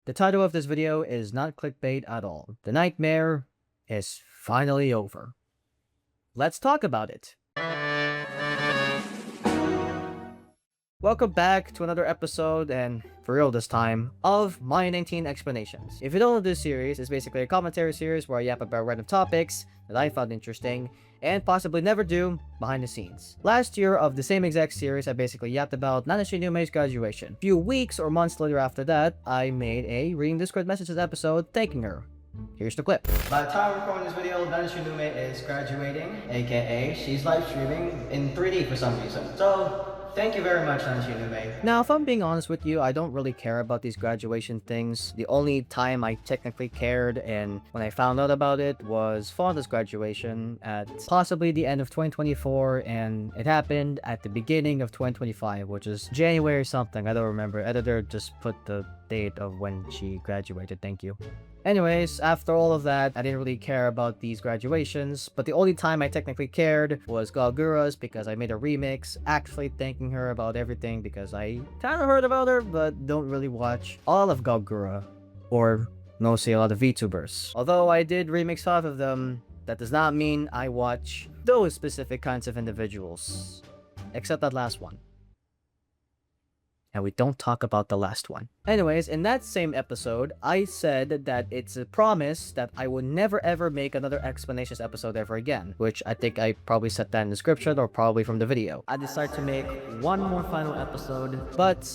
The title of this video is not clickbait at all. The nightmare is finally over. Let's talk about it. Welcome back to another episode, and for real this time, of My 19 Explanations. If you don't know this series, it's basically a commentary series where I yap about random topics that I found interesting and possibly never do behind the scenes. Last year of the same exact series, I basically yapped about Nanashi Numei's graduation. A few weeks or months later after that, I made a Reading Discord Messages episode thanking her. Here's the clip. By the time I'm recording this video, Nanashi Numei is graduating, aka she's live streaming in 3D for some reason. So, thank you very much, Nanashi Numei. Now, if I'm being honest with you, I don't really care about these graduation things. The only time I technically cared and when I found out about it was Fonda's graduation at possibly the end of 2024, and it happened at the beginning of 2025, which is January something. I don't remember. Editor just put the date of when she graduated. Thank you. Anyways, after all of that, I didn't really care about these graduations, but the only time I technically cared was Gagura's, because I made a remix actually thanking her about everything, because I kind of heard about her but don't really watch all of Gagura or know see a lot of VTubers. Although I did remix half of them, that does not mean I watch those specific kinds of individuals, except that last one. And we don't talk about the last one. Anyways, in that same episode, I said that it's a promise that I would never ever make another explanations episode ever again, which I think I probably said that in the description or probably from the video. I decided to make one more final episode, but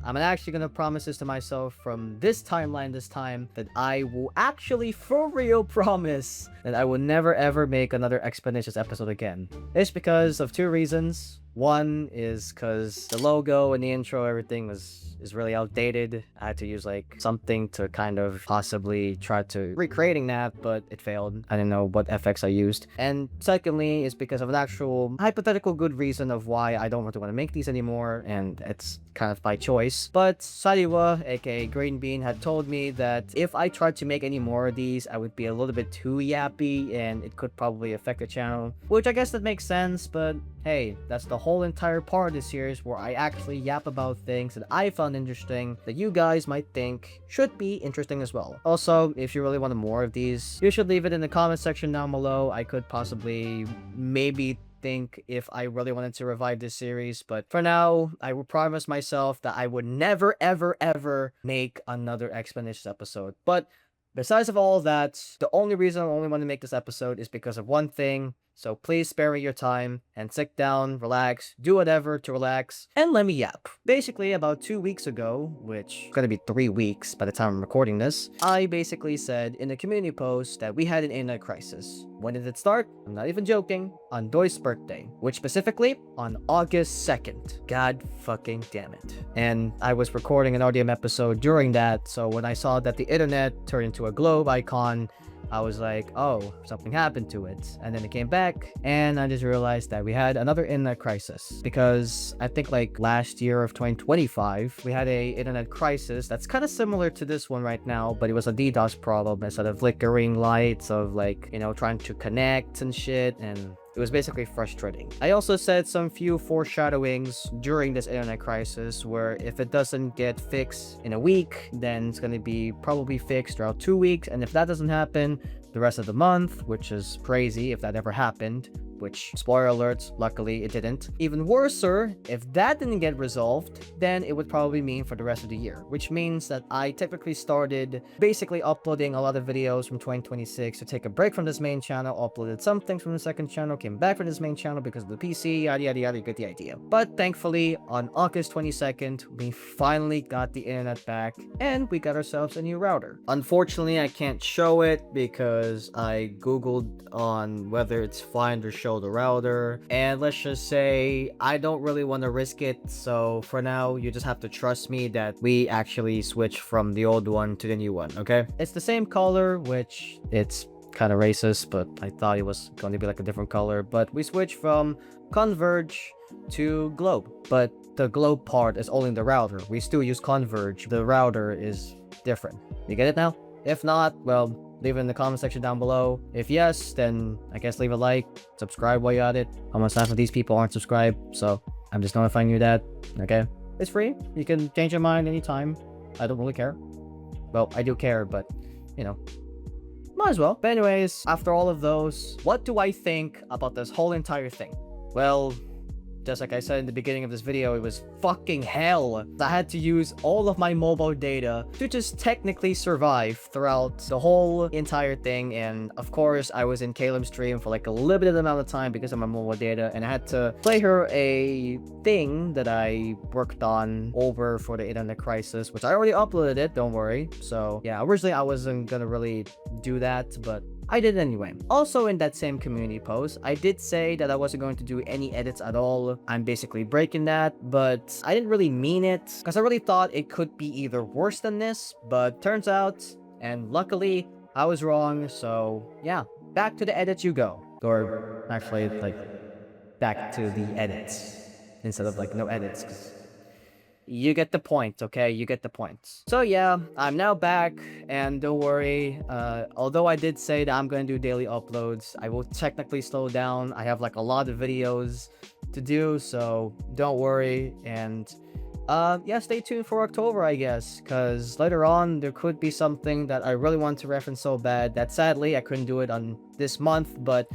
I'm actually gonna promise this to myself from this timeline this time, that I will actually for real promise that I will never ever make another explanations episode again. It's because of two reasons. One is because the logo and the intro, everything is really outdated. I had to use like something to kind of possibly try to recreating that, but it failed. I didn't know what FX I used. And secondly is because of an actual hypothetical good reason of why I don't really want to make these anymore, and it's kind of by choice. But Sariwa, aka Green Bean, had told me that if I tried to make any more of these, I would be a little bit too yappy and it could probably affect the channel, which I guess that makes sense, but hey, that's the whole entire part of this series where I actually yap about things that I found interesting that you guys might think should be interesting as well. Also, if you really want more of these, you should leave it in the comment section down below. I could possibly maybe think if I really wanted to revive this series, but for now I will promise myself that I would never ever make another explanations episode. But besides of all of that, the only reason I only want to make this episode is because of one thing. So please spare me your time and sit down, relax, do whatever to relax, and let me yap. Basically, about 2 weeks ago, which is gonna be 3 weeks by the time I'm recording this, I basically said in a community post that we had an internet crisis. When did it start? I'm not even joking. On Doi's birthday, which specifically on August 2nd. God fucking damn it. And I was recording an RDM episode during that, so when I saw that the internet turned into a globe icon, I was like, oh, something happened to it. And then it came back, and I just realized that we had another internet crisis. Because I think like last year of 2025, we had a internet crisis that's kind of similar to this one right now, but it was a DDoS problem instead of flickering lights of like, you know, trying to connect and shit, and it was basically frustrating. I also said some few foreshadowings during this internet crisis where if it doesn't get fixed in a week, then it's going to be probably fixed throughout 2 weeks. And if that doesn't happen, the rest of the month, which is crazy if that ever happened, which, spoiler alerts, luckily it didn't. Even worser, if that didn't get resolved, then it would probably mean for the rest of the year, which means that I typically started basically uploading a lot of videos from 2026 to take a break from this main channel, uploaded some things from the second channel, came back from this main channel because of the PC, yada yada yada, you get the idea. But thankfully, on August 22nd, we finally got the internet back, and we got ourselves a new router. Unfortunately, I can't show it because I googled on whether it's fine to show the router, and let's just say I don't really want to risk it, so for now you just have to trust me that we actually switched from the old one to the new one, okay? It's the same color, which it's kind of racist, but I thought it was going to be like a different color, but we switched from Converge to Globe, but the Globe part is only the router. We still use Converge, the router is different. You get it now? If not, well, leave it in the comment section down below. If yes, then I guess leave a like, subscribe while you're at it. Almost half of these people aren't subscribed, so I'm just notifying you that, okay? It's free. You can change your mind anytime. I don't really care. Well, I do care, but, you know, might as well. But anyways, after all of those, what do I think about this whole entire thing? Well, just like I said in the beginning of this video, it was fucking hell. I had to use all of my mobile data to just technically survive throughout the whole entire thing. And of course, I was in Caleb's stream for like a limited amount of time because of my mobile data, and I had to play her a thing that I worked on over for the internet crisis, which I already uploaded it, don't worry. So yeah, originally I wasn't gonna really do that, but I did anyway. Also, in that same community post, I did say that I wasn't going to do any edits at all. I'm basically breaking that, but I didn't really mean it because I really thought it could be either worse than this, but turns out, and luckily, I was wrong. So yeah, back to the edits you go. Or actually, like, back to the edits instead of like no edits, because you get the point, okay? You get the point. So yeah, I'm now back, and don't worry, although I did say that I'm gonna do daily uploads, I will technically slow down. I have like a lot of videos to do, so don't worry. And yeah, stay tuned for October, I guess, because later on there could be something that I really want to reference so bad that sadly I couldn't do it on this month, but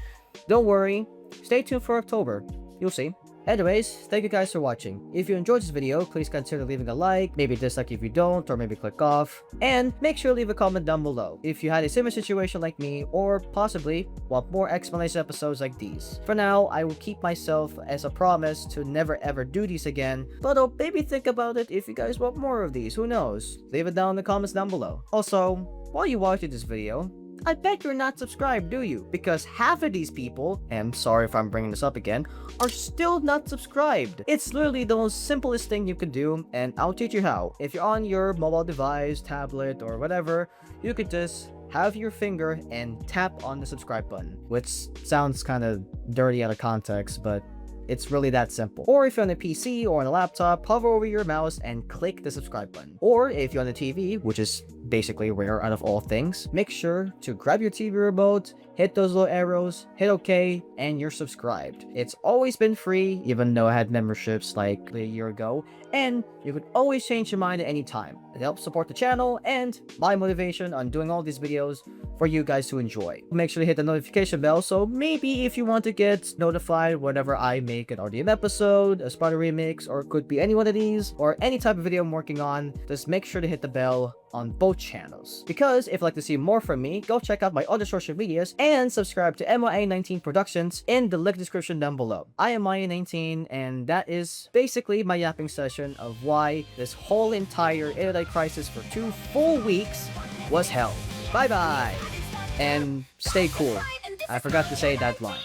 don't worry, stay tuned for October. You'll see. Anyways, thank you guys for watching. If you enjoyed this video, please consider leaving a like, maybe dislike if you don't, or maybe click off. And make sure to leave a comment down below if you had a similar situation like me, or possibly want more explanation episodes like these. For now, I will keep myself as a promise to never ever do these again, but I'll maybe think about it if you guys want more of these, who knows? Leave it down in the comments down below. Also, while you're watching this video, I bet you're not subscribed, do you? Because half of these people, and I'm sorry if I'm bringing this up again, are still not subscribed. It's literally the most simplest thing you can do, and I'll teach you how. If you're on your mobile device, tablet, or whatever, you could just have your finger and tap on the subscribe button, which sounds kind of dirty out of context, but it's really that simple. Or if you're on a PC or on a laptop, hover over your mouse and click the subscribe button. Or if you're on a TV, which is basically rare out of all things, make sure to grab your TV remote, hit those little arrows, hit OK, and you're subscribed. It's always been free, even though I had memberships like a year ago, and you could always change your mind at any time. It helps support the channel and my motivation on doing all these videos for you guys to enjoy. Make sure to hit the notification bell, so maybe if you want to get notified whenever I make an RDM episode, a Spider remix, or it could be any one of these, or any type of video I'm working on, just make sure to hit the bell on both channels. Because if you'd like to see more from me, go check out my other social medias and subscribe to MIA19 Productions in the link description down below. I am MIA19, and that is basically my yapping session of why this whole entire internet crisis for 2 full weeks was hell. Bye bye! And stay cool. I forgot to say that line.